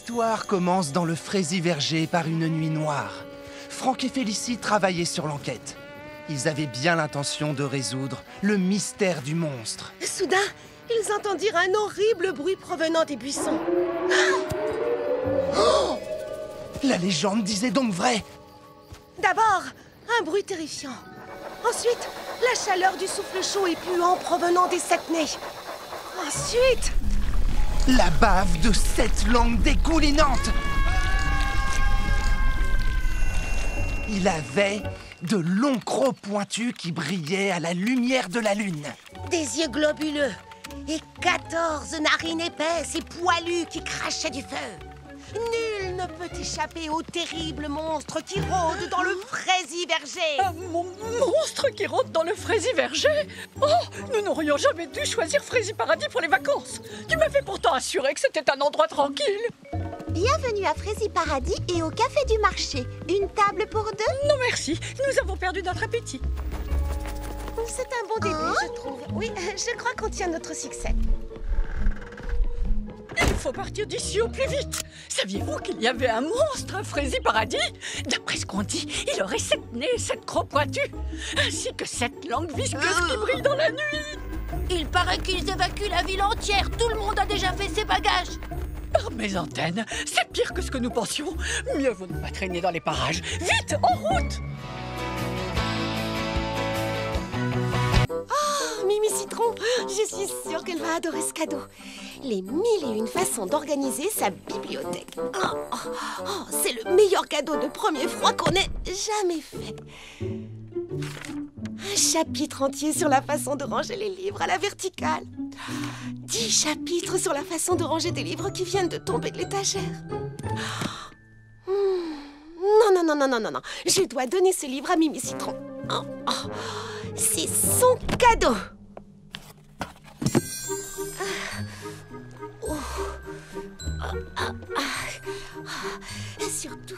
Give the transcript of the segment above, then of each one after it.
L'histoire commence dans le Fraisiverger par une nuit noire. Franck et Félicie travaillaient sur l'enquête. Ils avaient bien l'intention de résoudre le mystère du monstre. Soudain, ils entendirent un horrible bruit provenant des buissons. Oh! La légende disait donc vrai. D'abord, un bruit terrifiant. Ensuite, la chaleur du souffle chaud et puant provenant des 7 nez. Ensuite... la bave de 7 langues dégoulinantes. Il avait de longs crocs pointus qui brillaient à la lumière de la lune. Des yeux globuleux et 14 narines épaisses et poilues qui crachaient du feu. Nul ne peut échapper au terrible monstre qui rôde dans le Fraisiverger. Un monstre qui rôde dans le Fraisiverger? Oh, nous n'aurions jamais dû choisir Fraisiparadis pour les vacances. Tu m'avais pourtant assuré que c'était un endroit tranquille. Bienvenue à Fraisiparadis et au café du marché. Une table pour 2? Non merci, nous avons perdu notre appétit. C'est un bon début, je trouve. Oui, je crois qu'on tient notre succès. Il faut partir d'ici au plus vite. Saviez-vous qu'il y avait un monstre à Fraisiparadis? D'après ce qu'on dit, il aurait 7 nez et 7 crocs pointus, ainsi que 7 langues visqueuses qui brillent dans la nuit. Il paraît qu'ils évacuent la ville entière. Tout le monde a déjà fait ses bagages. Par mes antennes, c'est pire que ce que nous pensions. Mieux vaut ne pas traîner dans les parages. Vite, en route! Oh, Mimi Citron, je suis sûre qu'elle va adorer ce cadeau. Les 1001 façons d'organiser sa bibliothèque. C'est le meilleur cadeau de premier froid qu'on ait jamais fait. Un chapitre entier sur la façon de ranger les livres à la verticale. 10 chapitres sur la façon de ranger des livres qui viennent de tomber de l'étagère. Non. Je dois donner ce livre à Mimi Citron. C'est son cadeau.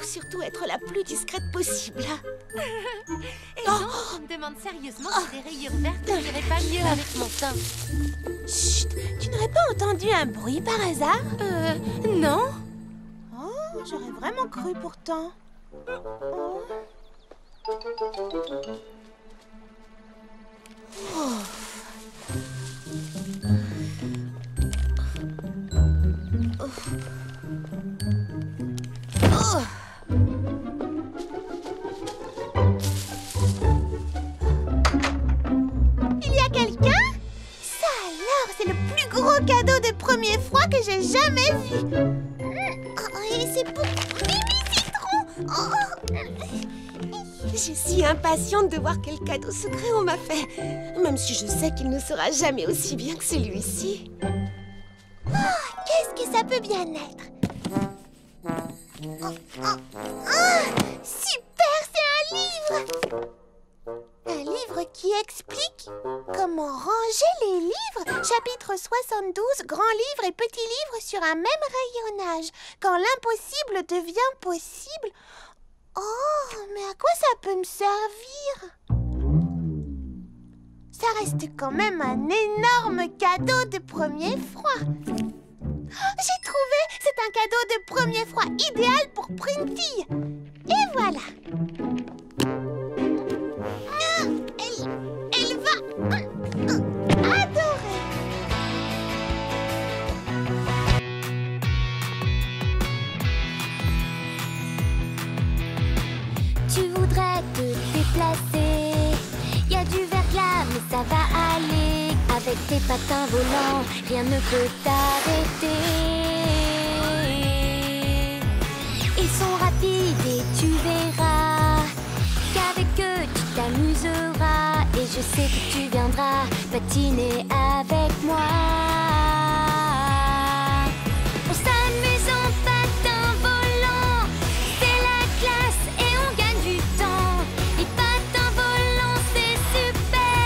Surtout être la plus discrète possible. Et non, je me demande sérieusement si des rayures vertes n'iraient pas mieux avec mon teint. Chut, tu n'aurais pas entendu un bruit par hasard? Non. Oh, j'aurais vraiment cru pourtant. Il y a quelqu'un? Ça alors, c'est le plus gros cadeau de premier froid que j'ai jamais vu. Et c'est pour Mimi Citron. Je suis impatiente de voir quel cadeau secret on m'a fait. Même si je sais qu'il ne sera jamais aussi bien que celui-ci. Qu'est-ce que ça peut bien être? Super, c'est un livre! Un livre qui explique comment ranger les livres. Chapitre 72, grand livre et petit livre sur un même rayonnage. Quand l'impossible devient possible. Oh, mais à quoi ça peut me servir? Ça reste quand même un énorme cadeau de premier froid. J'ai trouvé! C'est un cadeau de premier froid idéal pour Printy. Et voilà! Elle va adorer! Tu voudrais te déplacer. Y a du verglas, mais ça va aller. Avec tes patins volants, rien ne peut t'arrêter. Ils sont rapides et tu verras qu'avec eux tu t'amuseras. Et je sais que tu viendras patiner avec moi. On s'amuse en patin volant, c'est la classe et on gagne du temps. Les patins volants c'est super,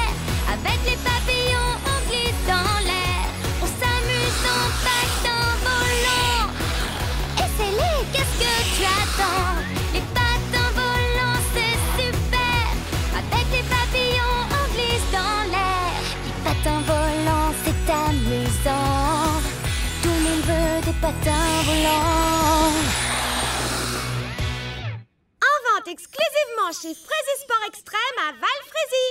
avec les papillons on glisse dans l'air. On s'amuse en patin volant, essaie-les, qu'est-ce que tu attends? Les patins volants c'est super, avec les papillons on glisse dans l'air. Les patins volants c'est amusant. vente exclusivement chez Fraise Sport Extrême à Val-Frézy.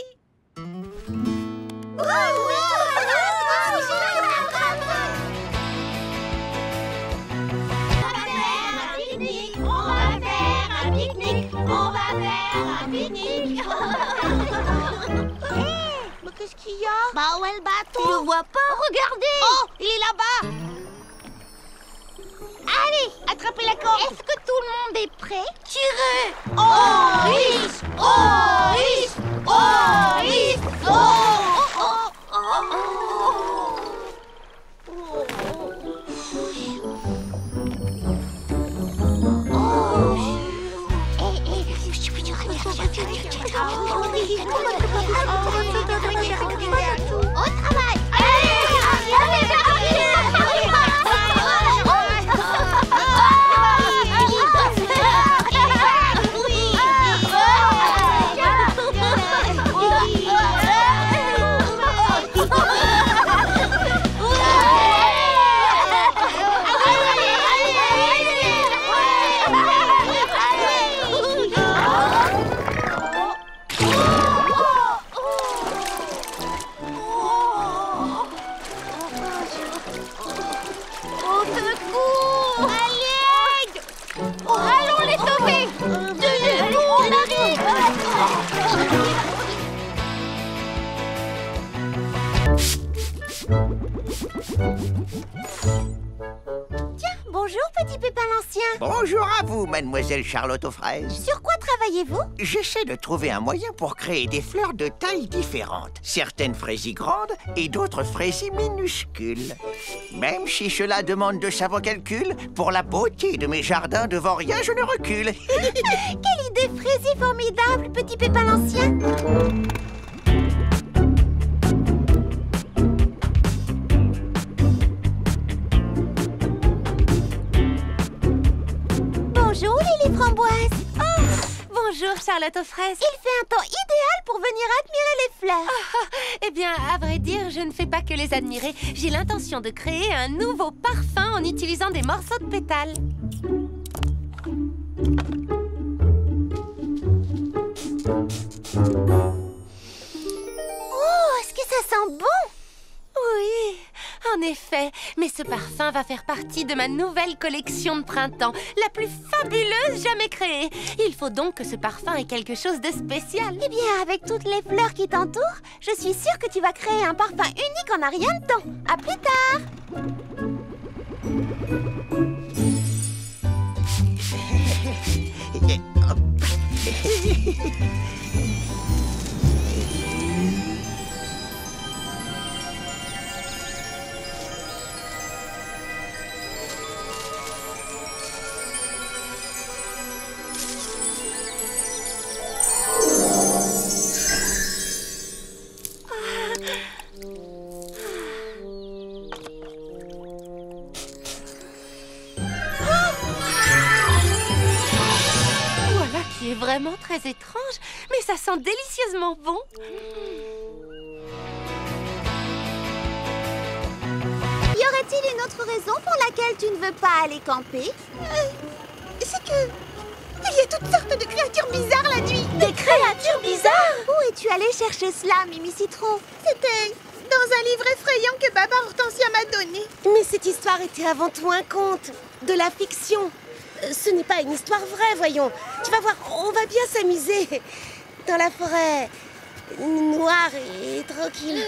Mais qu'est-ce qu'il y a? Bah où est le bateau? Tu le vois pas? Regardez! Oh, il est là-bas. Allez, attrapez la corde. Est-ce que tout le monde est prêt? Tirez. Oris, Oris, Oris, Au travail! Bonjour, petit Pépin l'Ancien. Bonjour à vous, mademoiselle Charlotte aux fraises. Sur quoi travaillez-vous? J'essaie de trouver un moyen pour créer des fleurs de tailles différentes. Certaines fraisies grandes et d'autres fraisies minuscules. Même si cela demande de savants calculs, pour la beauté de mes jardins devant rien, je ne recule. Quelle idée frésie formidable, petit Pépin l'Ancien. Bonjour, Lily Framboise. Oh, bonjour, Charlotte aux fraises. Il fait un temps idéal pour venir admirer les fleurs. Eh bien, à vrai dire, je ne fais pas que les admirer. J'ai l'intention de créer un nouveau parfum en utilisant des morceaux de pétales. Oh, est-ce que ça sent bon? Oui, en effet. Mais ce parfum va faire partie de ma nouvelle collection de printemps, la plus fabuleuse jamais créée. Il faut donc que ce parfum ait quelque chose de spécial. Eh bien, avec toutes les fleurs qui t'entourent, je suis sûre que tu vas créer un parfum unique en un rien de temps. À plus tard. Voilà qui est vraiment très étrange, mais ça sent délicieusement bon. Y aurait-il une autre raison pour laquelle tu ne veux pas aller camper? C'est que... il y a toutes sortes de créatures bizarres la nuit. Des créatures bizarres? Où es-tu allé chercher cela, Mimi Citron? C'était dans un livre effrayant que Baba Hortensia m'a donné. Mais cette histoire était avant tout un conte, de la fiction. Ce n'est pas une histoire vraie, voyons. Tu vas voir, on va bien s'amuser. Dans la forêt, noire et tranquille.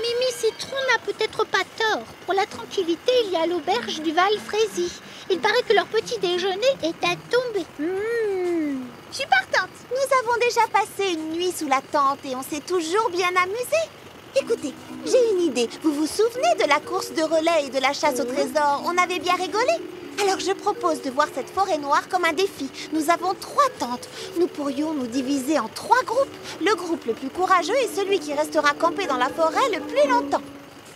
Mimi Citron n'a peut-être pas tort. Pour la tranquillité, il y a l'auberge du Val-Frézy. Il paraît que leur petit déjeuner est à tomber. Je suis partante. Nous avons déjà passé une nuit sous la tente et on s'est toujours bien amusés. Écoutez, j'ai une idée. Vous vous souvenez de la course de relais et de la chasse au trésor? On avait bien rigolé. Alors je propose de voir cette forêt noire comme un défi. Nous avons 3 tentes. Nous pourrions nous diviser en 3 groupes. Le groupe le plus courageux est celui qui restera campé dans la forêt le plus longtemps.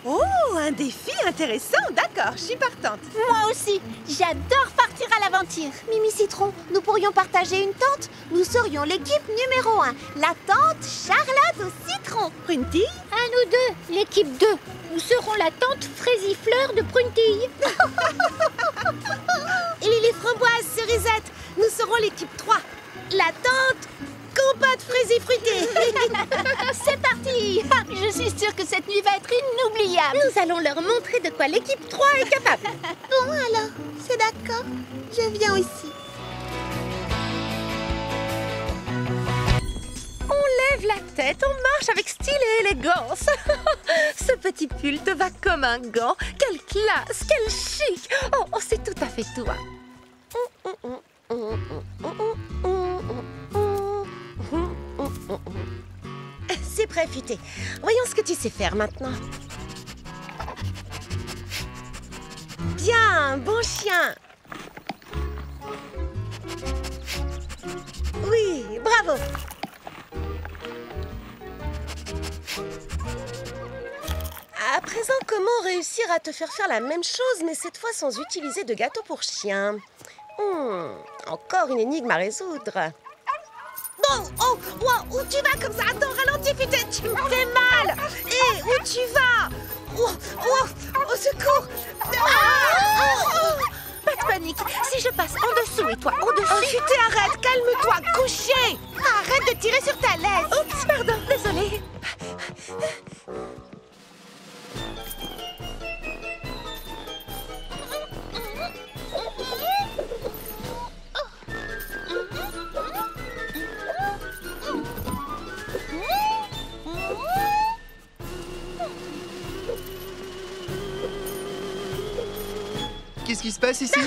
Oh, un défi intéressant, d'accord, je suis partante. Moi aussi, j'adore partir à l'aventure. Mimi Citron, nous pourrions partager une tente. Nous serions l'équipe numéro 1. La tente Charlotte au citron. Prunty? À nous deux, l'équipe 2. Nous serons la tante Fraisifleur de Pruntille. Et les framboises, cerisettes, nous serons l'équipe 3. l'attente, compas de fraisiers fruités. C'est parti! Je suis sûre que cette nuit va être inoubliable. Nous allons leur montrer de quoi l'équipe 3 est capable. Bon alors, c'est d'accord. Je viens aussi. On lève la tête, on marche avec style et élégance. Ce petit pull te va comme un gant. Quelle classe, quel chic. Oh, c'est tout à fait toi. C'est prêt, Futé. Voyons ce que tu sais faire maintenant. Bien, bon chien. Oui, bravo. À présent, comment réussir à te faire faire la même chose, mais cette fois sans utiliser de gâteau pour chien? Encore une énigme à résoudre. Où tu vas comme ça? Attends, ralentis, Futé, tu me fais mal. Hé, où tu vas? Au secours. Pas de panique, si je passe en dessous et toi au-dessus... Futé, arrête, calme-toi, couché. Arrête de tirer sur ta laisse. Oups, pardon, désolée. Qu'est-ce qui se passe ici?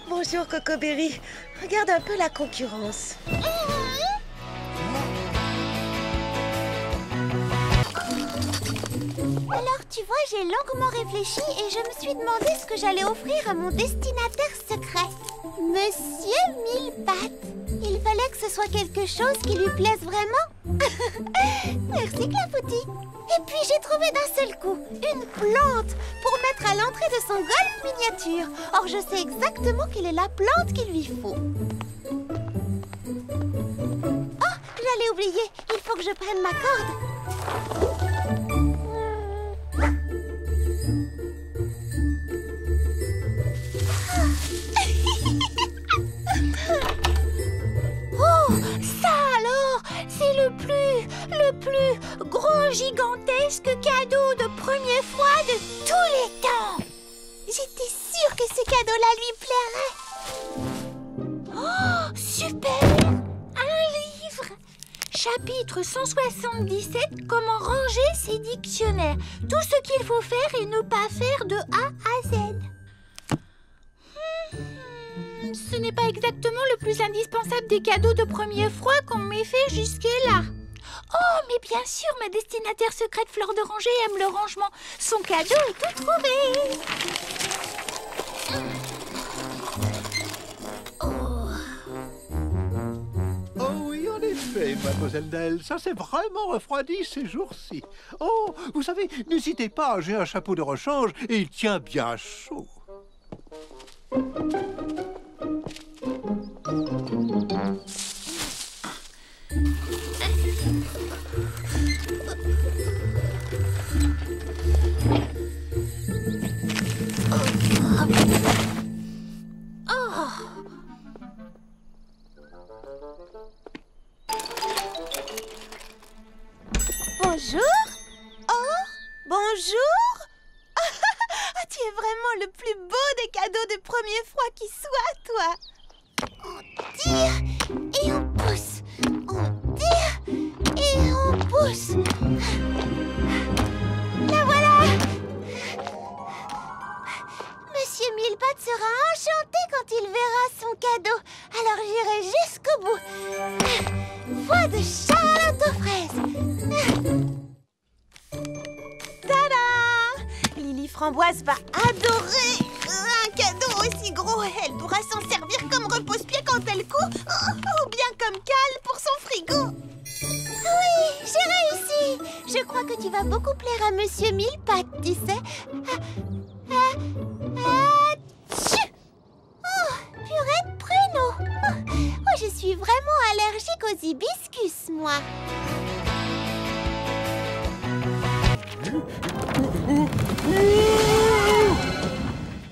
Bonjour, Cocoberry. Regarde un peu la concurrence. Alors tu vois, j'ai longuement réfléchi et je me suis demandé ce que j'allais offrir à mon destinataire secret. Monsieur Mille-Pattes. Il fallait que ce soit quelque chose qui lui plaise vraiment. Merci, Clafoutis. Et puis j'ai trouvé d'un seul coup une plante pour mettre à l'entrée de son golf miniature. Or je sais exactement quelle est la plante qu'il lui faut. Oh, j'allais oublier. Il faut que je prenne ma corde. Oh, ça alors, c'est le plus gros gigantesque cadeau de première fois de tous les temps. J'étais sûre que ce cadeau-là lui plairait. Oh, super! Un livre! Chapitre 177, comment ranger ses dictionnaires. Tout ce qu'il faut faire et ne pas faire de A à Z. Ce n'est pas exactement le plus indispensable des cadeaux de première fois qu'on m'ait fait jusque-là. Oh, mais bien sûr, ma destinataire secrète Fleur d'Oranger aime le rangement. Son cadeau est tout trouvé. Oh oui, en effet, mademoiselle Nell, ça s'est vraiment refroidi ces jours-ci. Oh, vous savez, n'hésitez pas, j'ai un chapeau de rechange et il tient bien chaud. Bonjour. Oh, bonjour. Tu es vraiment le plus beau des cadeaux de première fois qui soit, toi. On tire et on pousse. On tire et on pousse. La voilà. Monsieur Mille-Pattes sera enchanté quand il verra son cadeau. Alors j'irai jusqu'au bout. Voix de Charlotte aux fraises. Tada! Lily Framboise va adorer un cadeau aussi gros. Elle pourra s'en servir comme repose-pied quand elle court ou bien comme cale pour son frigo. Oui, j'ai réussi. Je crois que tu vas beaucoup plaire à Monsieur Mille-Pattes, tu sais. Tchou! Oh, purée de pruneaux. Oh, je suis vraiment allergique aux hibiscus, moi.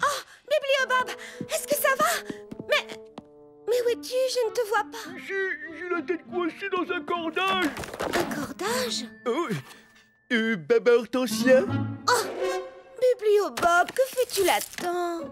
Oh, Bibliobob, est-ce que ça va? Mais Mais où es-tu? Je ne te vois pas. J'ai la tête coincée dans un cordage. Un cordage? Oh, Baba Hortensia? Bibliobob, que fais-tu là-dedans?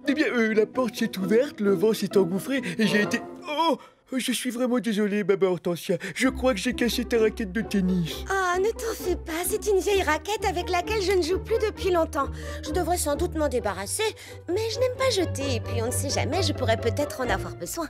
Eh bien, la porte s'est ouverte, le vent s'est engouffré et j'ai été... Oh, je suis vraiment désolé, Baba Hortensia. Je crois que j'ai cassé ta raquette de tennis. Ah, ne t'en fais pas, c'est une vieille raquette avec laquelle je ne joue plus depuis longtemps. Je devrais sans doute m'en débarrasser, mais je n'aime pas jeter, et puis on ne sait jamais, je pourrais peut-être en avoir besoin.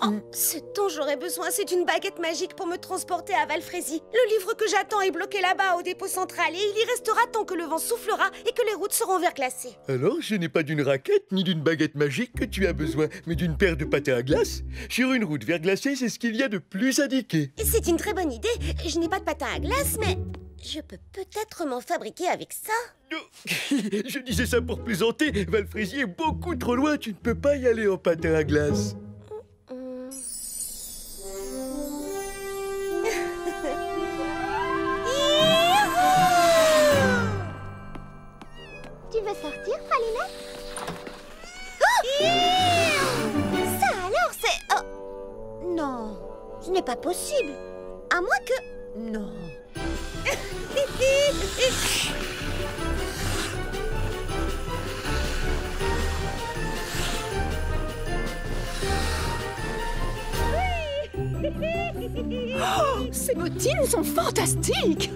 Oh, ce dont j'aurais besoin, c'est une baguette magique pour me transporter à Valfrézy. Le livre que j'attends est bloqué là-bas au dépôt central, et il y restera tant que le vent soufflera et que les routes seront verglacées. Alors, ce n'est pas d'une raquette ni d'une baguette magique que tu as besoin, mais d'une paire de patins à glace. Sur une route verglacée, c'est ce qu'il y a de plus indiqué. C'est une très bonne idée. Je n'ai pas de patin à glace, mais je peux peut-être m'en fabriquer avec ça. Je disais ça pour plaisanter. Valfrézy est beaucoup trop loin. Tu ne peux pas y aller en patin à glace. Tu veux sortir, Pralinette? Ça alors, c'est... Oh. Non, ce n'est pas possible. À moins que... Non. Oh, ces bottines sont fantastiques!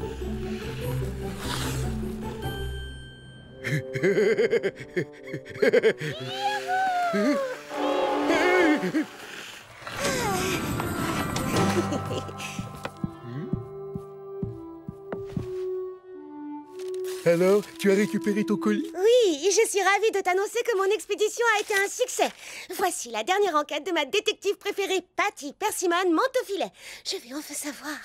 Alors, tu as récupéré ton colis? Oui, je suis ravie de t'annoncer que mon expédition a été un succès. Voici la dernière enquête de ma détective préférée, Patty Persimmon Manteaufilet. Je vais enfin savoir.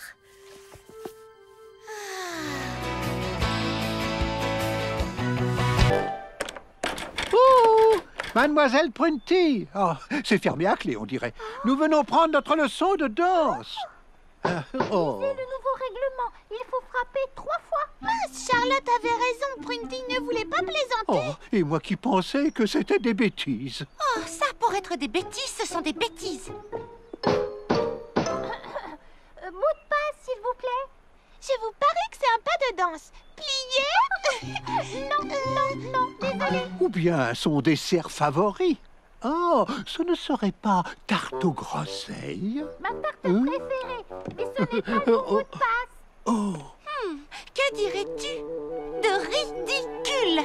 Oh, Mademoiselle Prunty. Oh, c'est fermé à clé, on dirait. Nous venons prendre notre leçon de danse. Oh. Le nouveau règlement, il faut frapper 3 fois. Mince, Charlotte avait raison, Prunty ne voulait pas plaisanter. Oh, et moi qui pensais que c'était des bêtises. Oh, ça, pour être des bêtises, ce sont des bêtises. Mot de passe, s'il vous plaît. Je vous parie que c'est un pas de danse. Plié. Non, désolé. Ou bien son dessert favori. Oh, ce ne serait pas tarte aux groseilles? Ma tarte préférée. Mais ce n'est pas mon mot de passe. Oh. Que dirais-tu de ridicule?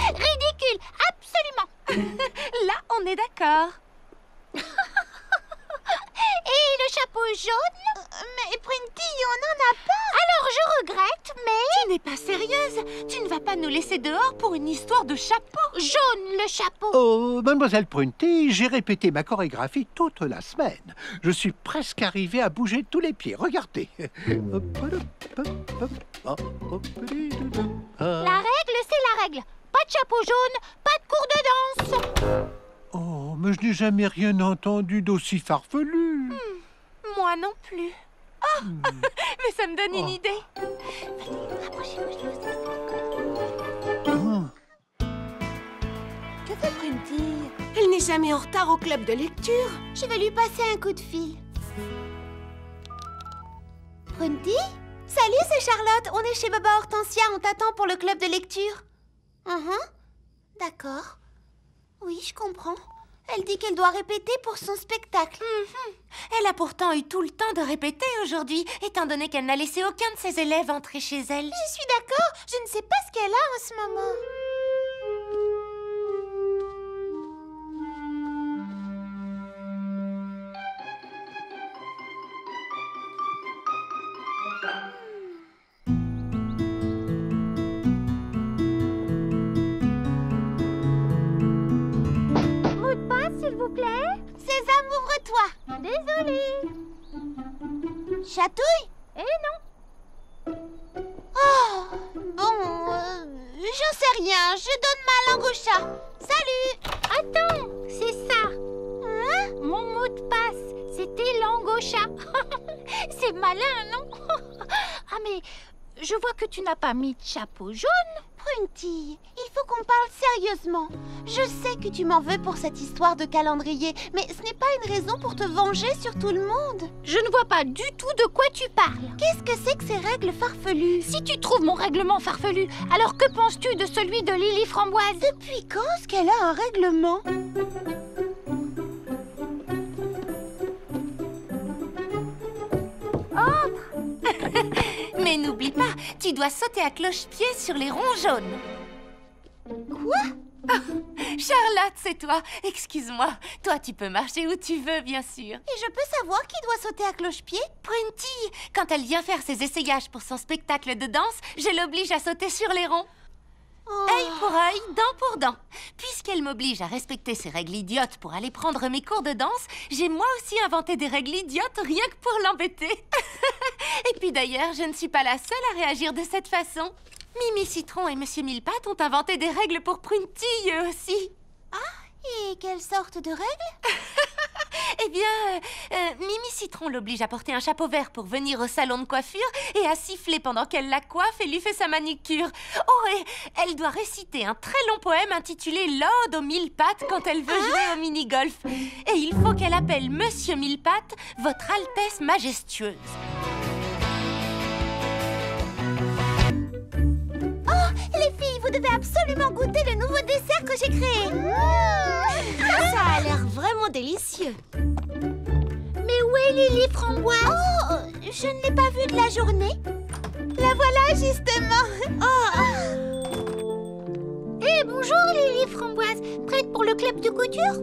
Ridicule, absolument. Là, on est d'accord. Et le chapeau jaune? Mais Prunty, on n'en a pas. Alors je regrette, mais... Tu n'es pas sérieuse? Tu ne vas pas nous laisser dehors pour une histoire de chapeau? Jaune, le chapeau. Oh, Mademoiselle Prunty, j'ai répété ma chorégraphie toute la semaine. Je suis presque arrivé à bouger tous les pieds. Regardez. La règle, c'est la règle. Pas de chapeau jaune, pas de cours de danse. Oh, mais je n'ai jamais rien entendu d'aussi farfelu. Moi non plus. Oh, mais ça me donne une idée. Que fait Prunty? Elle n'est jamais en retard au club de lecture. Je vais lui passer un coup de fil. Prunty? Salut, c'est Charlotte. On est chez Baba Hortensia. On t'attend pour le club de lecture. D'accord. Oui, je comprends. Elle dit qu'elle doit répéter pour son spectacle. Elle a pourtant eu tout le temps de répéter aujourd'hui, étant donné qu'elle n'a laissé aucun de ses élèves entrer chez elle. Je suis d'accord. Je ne sais pas ce qu'elle a en ce moment. S'il vous plaît. Sésame, ouvre-toi. Désolée. Chatouille? Non. Oh, bon, j'en sais rien. Je donne ma langue au chat. Salut. Attends, c'est ça. Hein? Mon mot de passe, c'était langue au chat. C'est malin, non? Ah, mais je vois que tu n'as pas mis de chapeau jaune. Prunty, il faut qu'on parle sérieusement. Je sais que tu m'en veux pour cette histoire de calendrier, mais ce n'est pas une raison pour te venger sur tout le monde. Je ne vois pas du tout de quoi tu parles. Qu'est-ce que c'est que ces règles farfelues? Si tu trouves mon règlement farfelu, alors que penses-tu de celui de Lily Framboise? Depuis quand est-ce qu'elle a un règlement? Mais n'oublie pas, tu dois sauter à cloche-pied sur les ronds jaunes. Quoi? Charlotte, c'est toi. Excuse-moi. Toi, tu peux marcher où tu veux, bien sûr. Et je peux savoir qui doit sauter à cloche-pied? Prunty, quand elle vient faire ses essayages pour son spectacle de danse, je l'oblige à sauter sur les ronds. Oh. Œil pour œil, dent pour dent. Puisqu'elle m'oblige à respecter ses règles idiotes pour aller prendre mes cours de danse, j'ai moi aussi inventé des règles idiotes rien que pour l'embêter. Et puis d'ailleurs, je ne suis pas la seule à réagir de cette façon. Mimi Citron et Monsieur Millepattes ont inventé des règles pour Prunty, eux aussi. Et quelle sorte de règles? Eh bien, Mimi Citron l'oblige à porter un chapeau vert pour venir au salon de coiffure et à siffler pendant qu'elle la coiffe et lui fait sa manicure. Oh, et elle doit réciter un très long poème intitulé « L'Ode aux Millepattes » quand elle veut jouer au mini-golf. Et il faut qu'elle appelle Monsieur Millepattes « Votre Altesse Majestueuse ». Les filles, vous devez absolument goûter le nouveau dessert que j'ai créé. Ça a l'air vraiment délicieux. Mais où est Lily Framboise? Oh, je ne l'ai pas vue de la journée. La voilà, justement. Eh, bonjour Lily Framboise. Prête pour le club de couture?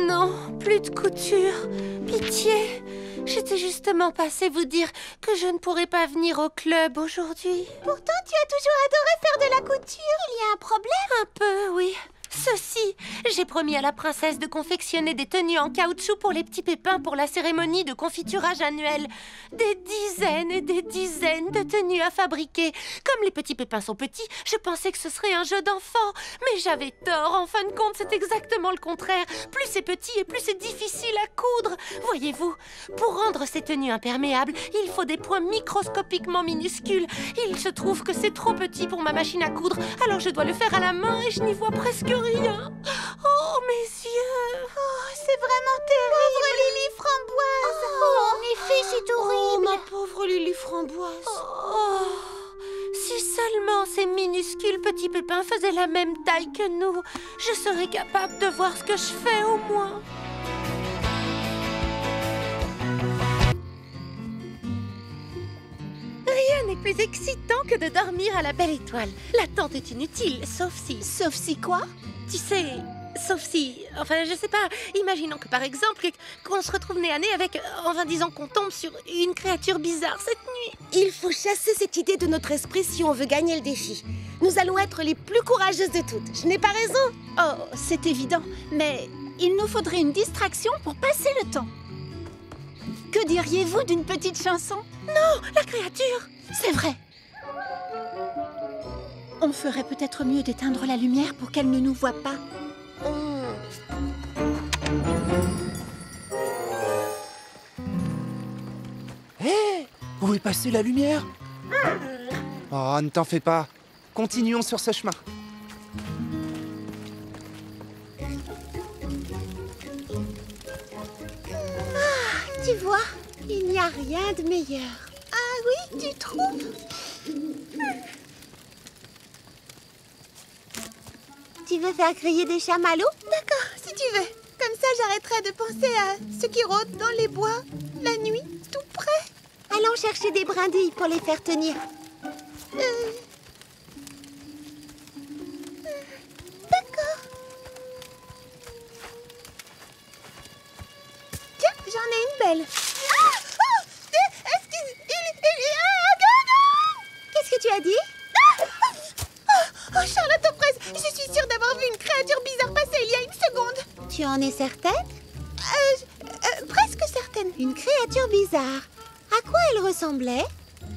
Non, plus de couture. Pitié. J'étais justement passée vous dire que je ne pourrais pas venir au club aujourd'hui. Pourtant, tu as toujours adoré faire de la couture. Il y a un problème? Un peu, oui. Ceci, j'ai promis à la princesse de confectionner des tenues en caoutchouc pour les petits pépins pour la cérémonie de confiturage annuelle. Des dizaines et des dizaines de tenues à fabriquer. Comme les petits pépins sont petits, je pensais que ce serait un jeu d'enfant. Mais j'avais tort, en fin de compte, c'est exactement le contraire. Plus c'est petit et plus c'est difficile à coudre. Voyez-vous, pour rendre ces tenues imperméables, il faut des points microscopiquement minuscules. Il se trouve que c'est trop petit pour ma machine à coudre, alors je dois le faire à la main et je n'y vois presque rien. Oh, mes yeux! Oh, c'est vraiment terrible! Pauvre Lily Framboise! Oh, en effet, c'est horrible! Ma pauvre Lily Framboise! Oh, si seulement ces minuscules petits pépins faisaient la même taille que nous, je serais capable de voir ce que je fais au moins. Rien n'est plus excitant que de dormir à la belle étoile. L'attente est inutile, sauf si... Sauf si quoi? Tu sais, sauf si... Enfin, je sais pas. Imaginons que, par exemple, qu'on se retrouve nez à nez avec... Enfin, disons qu'on tombe sur une créature bizarre cette nuit. Il faut chasser cette idée de notre esprit si on veut gagner le défi. Nous allons être les plus courageuses de toutes. Je n'ai pas raison? Oh, c'est évident, mais il nous faudrait une distraction pour passer le temps. Que diriez-vous d'une petite chanson? Non, la créature! C'est vrai. On ferait peut-être mieux d'éteindre la lumière pour qu'elle ne nous voie pas. Hé! Où est passée la lumière? Oh, ne t'en fais pas. Continuons sur ce chemin. Tu vois, il n'y a rien de meilleur. Ah oui, tu trouves? Tu veux faire griller des chamallows? D'accord, si tu veux. Comme ça, j'arrêterai de penser à ce qui rôde dans les bois, la nuit, tout près. Allons chercher des brindilles pour les faire tenir. D'accord. Tiens, j'en ai une belle. Qu'est-ce que tu as dit? Oh, Charlotte aux fraises, je suis sûre d'avoir vu une créature bizarre passer il y a une seconde. Tu en es certaine? Presque certaine. Une créature bizarre. À quoi elle ressemblait?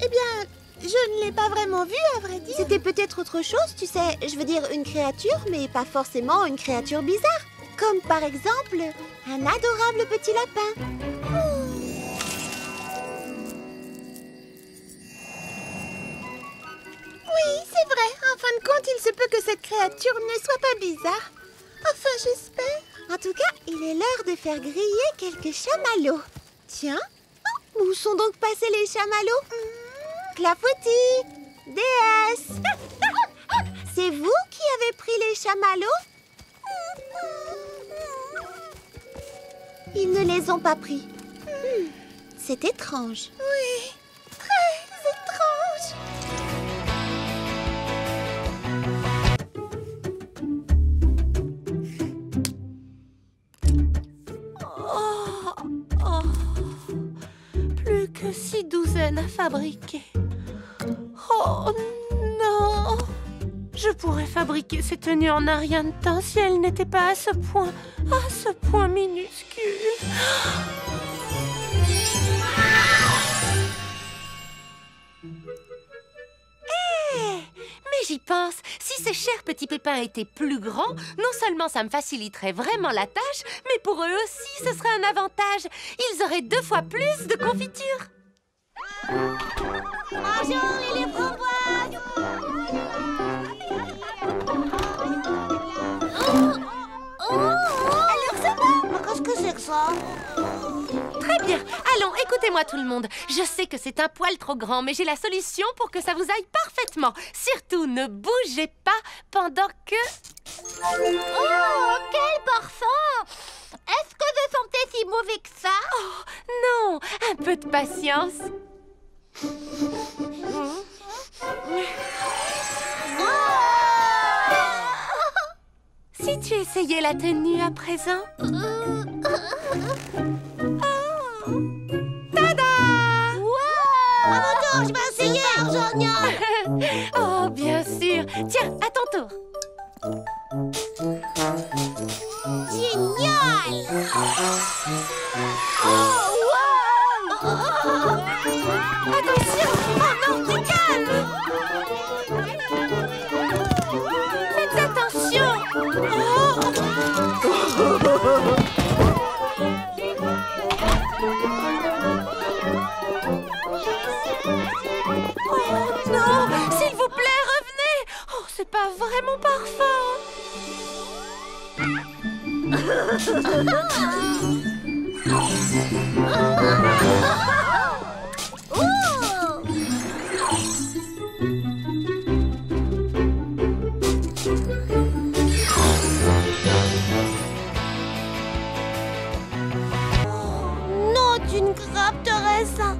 Eh bien, je ne l'ai pas vraiment vue, à vrai dire. C'était peut-être autre chose, tu sais. Je veux dire une créature, mais pas forcément une créature bizarre. Comme par exemple, un adorable petit lapin. Oui, c'est vrai. En fin cette créature ne soit pas bizarre. Enfin, j'espère. En tout cas, il est l'heure de faire griller quelques chamallows. Tiens, où sont donc passés les chamallows? Clafoutis, déesse. C'est vous qui avez pris les chamallows? Ils ne les ont pas pris. C'est étrange. Oui, très étrange. Plus que 6 douzaines à fabriquer. Oh non! Je pourrais fabriquer ces tenues en un rien de temps si elles n'étaient pas à ce point minuscule. Mais j'y pense, si ces chers petits pépins étaient plus grands, non seulement ça me faciliterait vraiment la tâche, mais pour eux aussi ce serait un avantage. Ils auraient 2 fois plus de confiture. Bonjour les framboises. Alors ça va? Qu'est-ce que c'est que ça? Très bien, allons, écoutez-moi tout le monde. Je sais que c'est un poil trop grand, mais j'ai la solution pour que ça vous aille parfaitement. Surtout, ne bougez pas pendant que... Oh, quel parfum! Est-ce que je sentais si mauvais que ça? Oh, non, un peu de patience. Si tu essayais la tenue à présent. Tada! À mon tour, je vais essayer, génial. Oh, bien sûr. Tiens, à ton tour. Génial. Attention! Oh non, du calme! Faites attention! Oh non! S'il vous plaît, revenez! Oh, c'est pas vraiment parfum! Non, d'une grappe de raisin.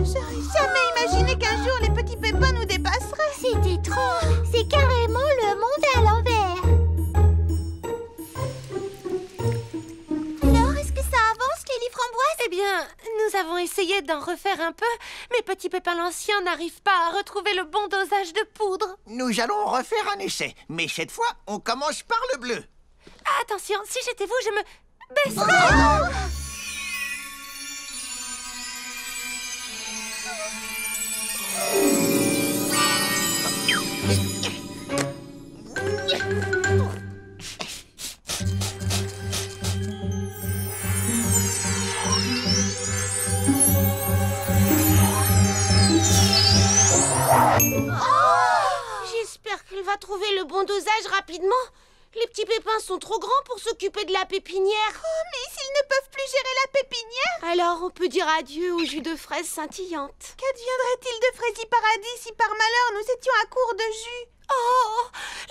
J'aurais jamais imaginé qu'un jour les petits pépins nous dépasseraient. C'est étrange, c'est carrément le monde à l'envers. Alors, est-ce que ça avance, Lily Framboise? Eh bien, nous avons essayé d'en refaire un peu, mais Petit Pépin l'Ancien n'arrive pas à retrouver le bon dosage de poudre. Nous allons refaire un essai, mais cette fois, on commence par le bleu. Attention, si j'étais vous, je me baisserais. J'espère qu'elle va trouver le bon dosage rapidement. Les petits pépins sont trop grands pour s'occuper de la pépinière. Oh, mais s'ils ne peuvent plus gérer la pépinière, Alors on peut dire adieu au jus de fraises scintillantes. qu'adviendrait-il de Fraisi Paradis si par malheur nous étions à court de jus? Oh,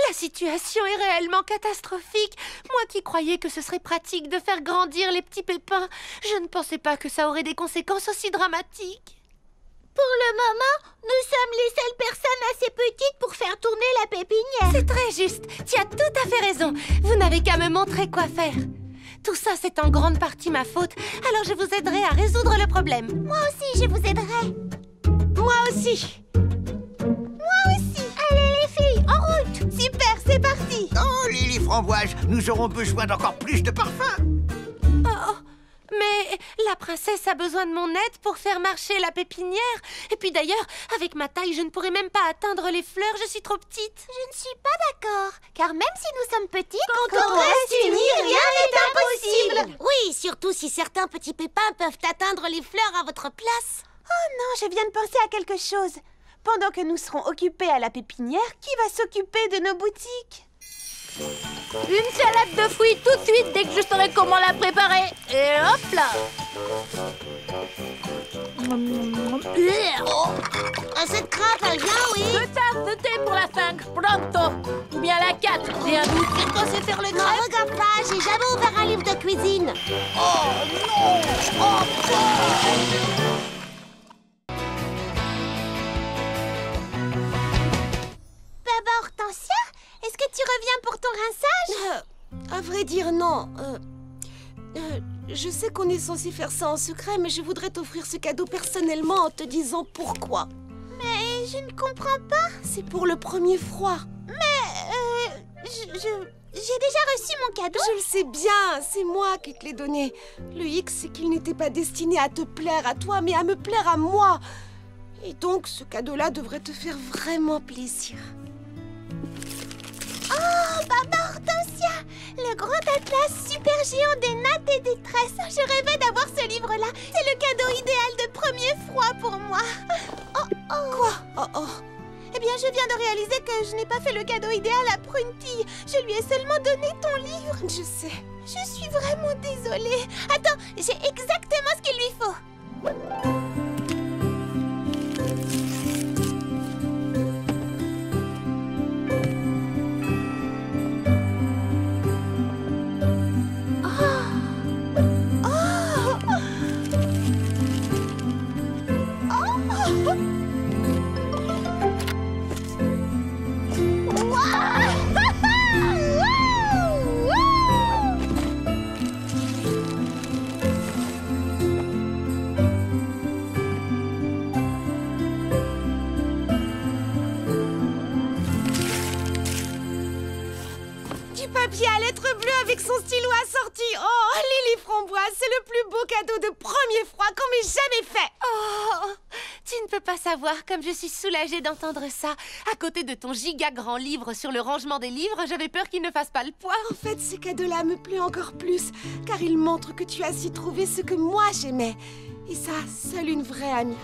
la situation est réellement catastrophique. Moi qui croyais que ce serait pratique de faire grandir les petits pépins, je ne pensais pas que ça aurait des conséquences aussi dramatiques. Pour le moment, nous sommes les seules personnes assez petites pour faire tourner la pépinière. C'est très juste. Tu as tout à fait raison. Vous n'avez qu'à me montrer quoi faire. Tout ça, c'est en grande partie ma faute. Alors je vous aiderai à résoudre le problème. Moi aussi, je vous aiderai. Moi aussi. Moi aussi. Allez les filles, en route! Super, c'est parti. Oh, Lily Framboise, nous aurons besoin d'encore plus de parfum. Oh, mais Mais la princesse a besoin de mon aide pour faire marcher la pépinière. Et puis d'ailleurs, avec ma taille, je ne pourrais même pas atteindre les fleurs, je suis trop petite. Je ne suis pas d'accord, car même si nous sommes petites, Quand on reste unis, rien n'est impossible. Oui, surtout si certains petits pépins peuvent atteindre les fleurs à votre place. Oh non, je viens de penser à quelque chose. Pendant que nous serons occupés à la pépinière, qui va s'occuper de nos boutiques? Une salade de fruits tout de suite dès que je saurai comment la préparer. Et hop là. Cette crabe, elle vient, oui. 2 tasses de thé pour la 5, pronto. Ou bien la 4, et un doute. C'est quoi, c'est faire le crêpe? Ne regarde pas, j'ai jamais ouvert un livre de cuisine. Baba Hortensia, est-ce que tu reviens pour ton rinçage? À vrai dire, non. Je sais qu'on est censé faire ça en secret, mais je voudrais t'offrir ce cadeau personnellement en te disant pourquoi. Mais je ne comprends pas. C'est pour le premier froid. J'ai déjà reçu mon cadeau. Je le sais bien, c'est moi qui te l'ai donné. Le hic, c'est qu'il n'était pas destiné à te plaire à toi, mais à me plaire à moi. Et donc, ce cadeau-là devrait te faire vraiment plaisir. Oh, Baba Hortensia, le grand atlas super géant des nattes et des tresses. Je rêvais d'avoir ce livre-là. C'est le cadeau idéal de premier froid pour moi. Quoi? Oh. Eh bien, je viens de réaliser que je n'ai pas fait le cadeau idéal à Prunty. Je lui ai seulement donné ton livre. Je sais. Je suis vraiment désolée. Attends, j'ai exactement ce qu'il lui faut. Du papier à lettres bleues avec son stylo assorti. Oh, Lily Framboise, c'est le plus beau cadeau de premier froid qu'on m'ait jamais fait. Oh, tu ne peux pas savoir comme je suis soulagée d'entendre ça. À côté de ton giga grand livre sur le rangement des livres, j'avais peur qu'il ne fasse pas le poids. En fait, ce cadeau-là me plaît encore plus, car il montre que tu as su trouver ce que moi j'aimais. Et ça, seule une vraie amie.